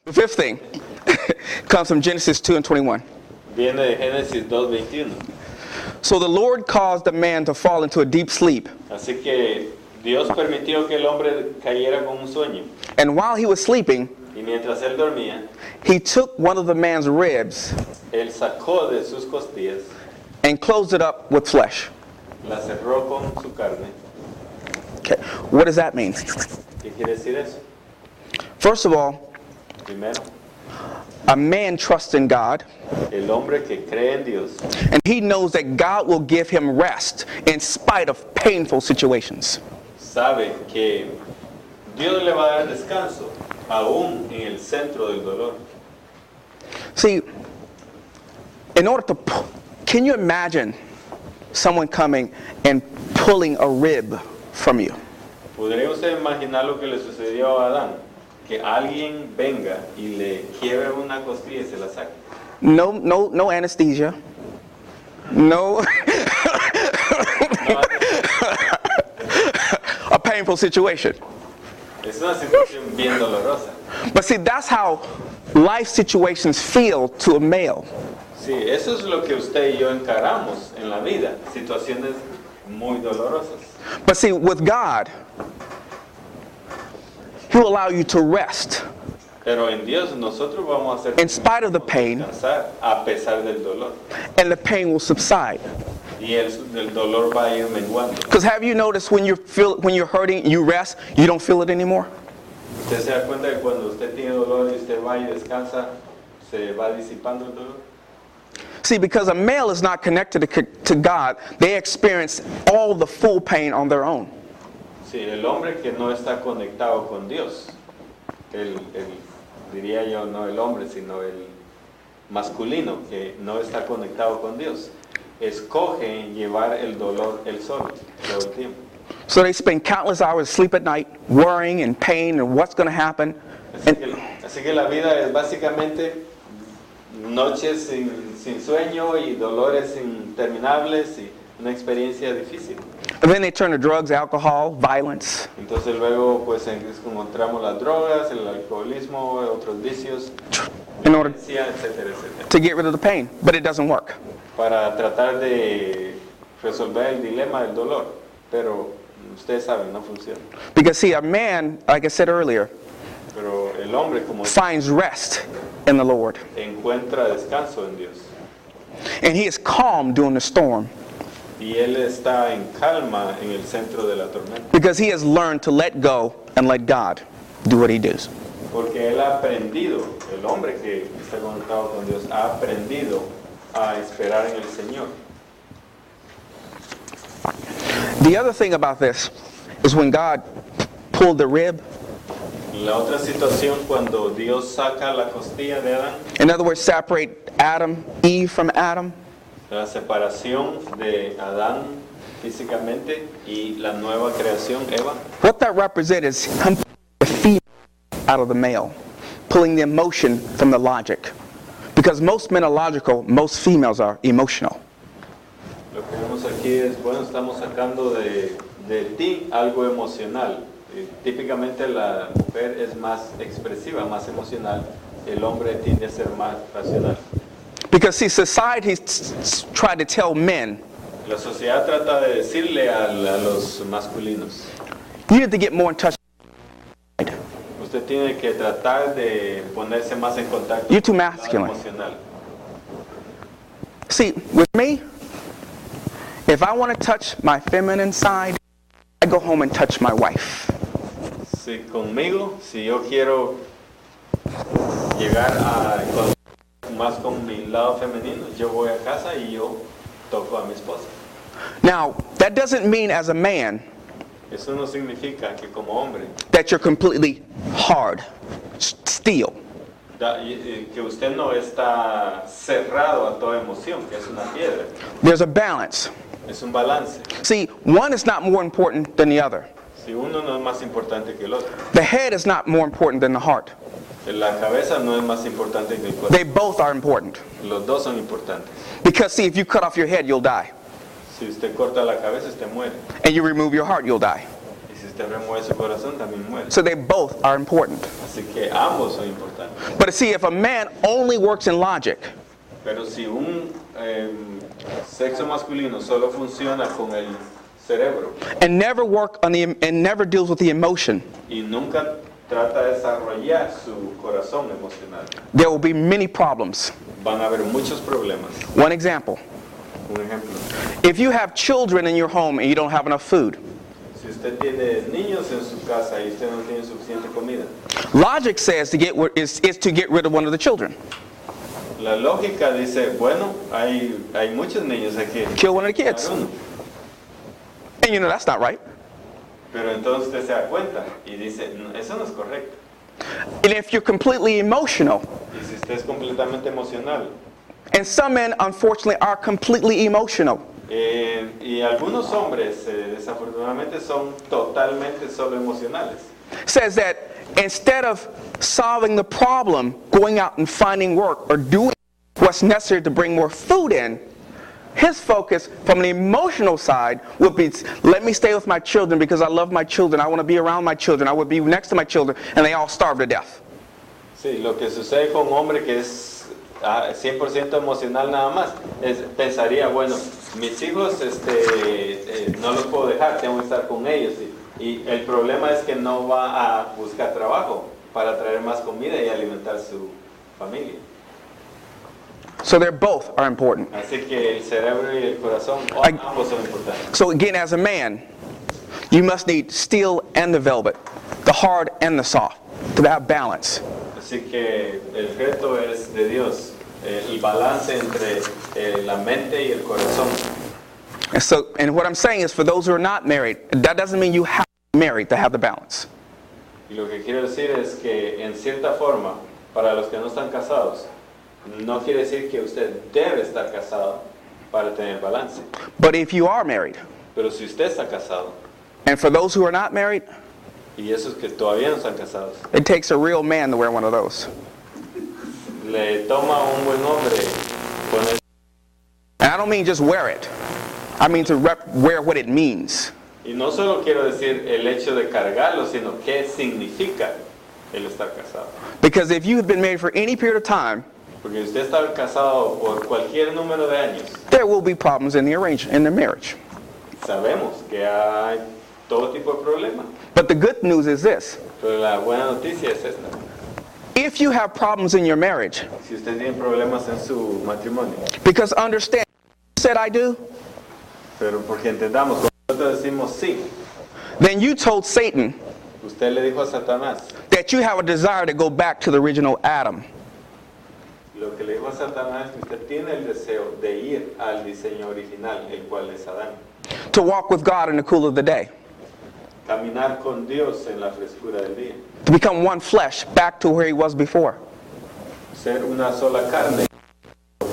The fifth thing comes from Genesis 2:21. Viene de Génesis 2:21. So the Lord caused the man to fall into a deep sleep. Así que Dios permitió que el hombre cayera con un sueño. And while he was sleeping, Y mientras él dormía, he took one of the man's ribs él sacó de sus costillas, and closed it up with flesh. la cerró con su carne. Okay, what does that mean? ¿Qué quiere decir eso? First of all, Primero, a man trusts in God, el hombre que cree en Dios and he knows that God will give him rest in spite of painful situations. sabe que Dios le va a dar descanso, aún en el centro del dolor. See, in order to, can you imagine someone coming and pulling a rib from you? ¿Podría usted imaginar lo que le sucedió a Adán? Que alguien venga y le quiebre una costilla y se la saque. No anesthesia. No. A painful situation. Es una situación bien dolorosa. But see, that's how life situations feel to a male. Sí, eso es lo que usted y yo encaramos en la vida, situaciones muy dolorosas. But see, with God, He'll allow you to rest Pero en Dios nosotros vamos a hacer in spite of the pain, descansar a pesar del dolor. and the pain will subside. Y el dolor va a ir menguando. Because have you noticed when you're hurting, you rest, you don't feel it anymore? ¿Usted se da cuenta que cuando usted tiene dolor y usted va y descansa, se va disipando el dolor? See, because a male is not connected to God, they experience all the full pain on their own. Sí, el hombre que no está conectado con Dios, diría yo, no el hombre, sino el masculino que no está conectado con Dios, escoge llevar el dolor él solo todo el tiempo. So they spend countless hours asleep at night, worrying and pain and what's going to happen. Así que la vida es básicamente noches sin sueño y dolores interminables y una experiencia difícil. And then they turn to drugs, alcohol, violence. Entonces luego pues encontramos las drogas, el alcoholismo, otros vicios, In order violencia, etcétera, etcétera. to get rid of the pain, but it doesn't work. Para tratar de resolver el dilema del dolor, pero ustedes saben, no funciona. Because see, a man, like I said earlier, Pero el hombre como finds rest in the Lord. encuentra descanso en Dios And he is calm during the storm y él está en calma en el centro de la tormenta, because he has learned to let go and let God do what he does. porque él ha aprendido, el hombre que está conectado con Dios ha aprendido a esperar en el Señor. The other thing about this is when God pulled the rib, La otra situación cuando Dios saca la costilla de Adán, in other words, separate Eve from Adam, la separación de Adán físicamente y la nueva creación, Eva, what that represents is him pulling the female out of the male, pulling the emotion from the logic. Because most men are logical, most females are emotional. lo que vemos aquí es, bueno, estamos sacando de ti algo emocional. Típicamente la mujer es más expresiva, más emocional, el hombre tiende a ser más racional. Because see, society tried to tell men, La sociedad trata de decirle a los masculinos, you need to get more in touch. usted tiene que tratar de ponerse más en contacto You're too con el lado masculine. emocional. See, with me, if I want to touch my feminine side, I go home and touch my wife. Sí, conmigo, si yo quiero llegar a encontrar más con mi lado femenino, yo voy a casa y yo toco a mi esposa. Now, that doesn't mean as a man Eso no significa que como hombre, that you're completely hard, steel. que usted no está cerrado a toda emoción, que es una piedra. There's a balance. Es un balance. See, one is not more important than the other. Si uno no es más importante que el otro. The head is not more important than the heart. La cabeza no es más importante que el cuerpo. They both are important. Los dos son importantes. Because see, if you cut off your head, you'll die. Si usted corta la cabeza, usted muere. And you remove your heart, you'll die. Y si usted remueve su corazón, también muere. So they both are important. Así que ambos son importantes. But see, if a man only works in logic, Pero si un sexo masculino solo funciona con el cerebro and never deals with the emotion, y nunca trata de desarrollar su corazón emocional, there will be many problems. van a haber muchos problemas. One example. Un ejemplo, If you have children in your home and you don't have enough food, si usted tiene niños en su casa y usted no tiene suficiente comida, logic says is to get rid of one of the children. la lógica dice, bueno, hay muchos niños aquí. Kill one of the kids. Uno. And you know that's not right. Pero entonces usted se da cuenta y dice, "No, eso no es correcto." And if you're completely emotional, Y si usted es completamente emocional, and some men unfortunately are completely emotional, y algunos hombres desafortunadamente son totalmente solo emocionales, says that instead of solving the problem, going out and finding work or doing what's necessary to bring more food in, his focus from an emotional side would be, let me stay with my children because I love my children, I want to be around my children, I would be next to my children, and they all starve to death. Sí, lo que sucede con un hombre que es 100% emocional nada más, pensaría, bueno, mis hijos no los puedo dejar, tengo que estar con ellos. Y el problema es que no va a buscar trabajo para traer más comida y alimentar su familia. So they both are important. Así que el cerebro y el corazón, ambos son importantes. So again, as a man, you must need steel and the velvet, the hard and the soft, to have balance. Así que el reto es de Dios, el balance entre la mente y el corazón. And what I'm saying is, for those who are not married, that doesn't mean you have to be married to have the balance. Y lo que quiero decir es que en cierta forma, para los que no están casados, no quiere decir que usted debe estar casado para tener balance. But if you are married, Pero si usted está casado, and for those who are not married, y esos que todavía no están casados, it takes a real man to wear one of those. le toma un buen hombre poner. And I don't mean just wear it. I mean to wear what it means. Y no solo quiero decir el hecho de cargarlo, sino qué significa el estar casado. Because if you have been married for any period of time, Porque usted está casado por cualquier número de años, there will be problems in the marriage. sabemos que hay todo tipo de problemas. But the good news is this. Pero la buena noticia es esta. If you have problems in your marriage, Si usted tiene problemas en su matrimonio, because understand, you said I do, pero porque entendamos, cuando nosotros decimos sí, then you told Satan usted le dijo a Satanás, that you have a desire to go back to the original Adam. lo que le dijo a Satanás, que usted tiene el deseo de ir al diseño original, el cual es Adán. To walk with God in the cool of the day. Caminar con Dios en la frescura del día. To become one flesh, back to where he was before. Ser una sola carne,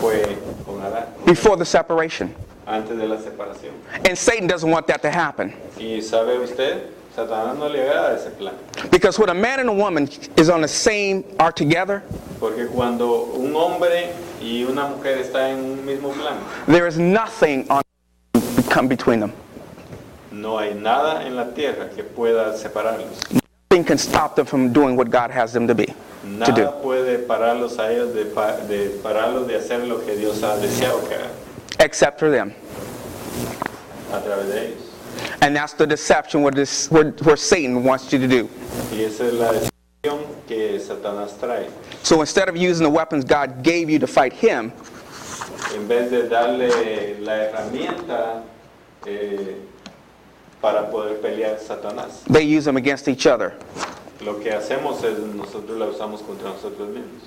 fue con Adán, Before the separation. antes de la separación. And Satan doesn't want that to happen. Y sabe usted, Satanás no le agrada ese plan. Because when a man and a woman are together, Porque cuando un hombre y una mujer están en un mismo plan, there is nothing on come between them. no hay nada en la tierra que pueda separarlos. Nothing can stop them from doing what God has them to be, to Nada do. puede pararlos a ellos de pararlos de hacer lo que Dios ha deseado que hagan Except for them. a través de ellos. And that's the deception where Satan wants you to do. Y esa es la decisión que Satanás trae. So instead of using the weapons God gave you to fight him, En vez de darle la herramienta para poder pelear Satanás, they use them against each other. lo que hacemos es nosotros la usamos contra nosotros mismos.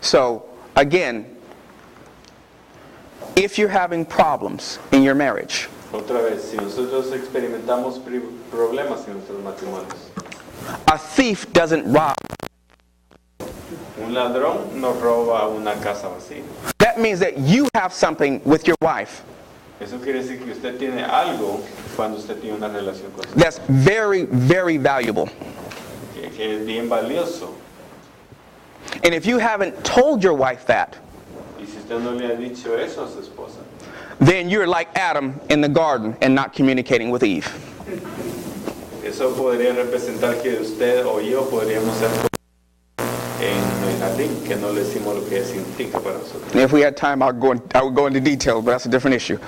So again, if you're having problems in your marriage, Otra vez, si nosotros experimentamos problemas en nuestros matrimonios, a thief doesn't rob. un ladrón no roba una casa vacía. That means that you have something with your wife Eso quiere decir que usted tiene algo cuando usted tiene una relación con su that's very, very valuable. que es bien valioso. And if you haven't told your wife that, Y si usted no le ha dicho eso a su esposa, then you're like Adam in the garden and not communicating with Eve. Eso podría representar que usted o yo podríamos ser en el jardín, que no le decimos lo que significa para nosotros. If we had time, I would go into details, but that's a different issue.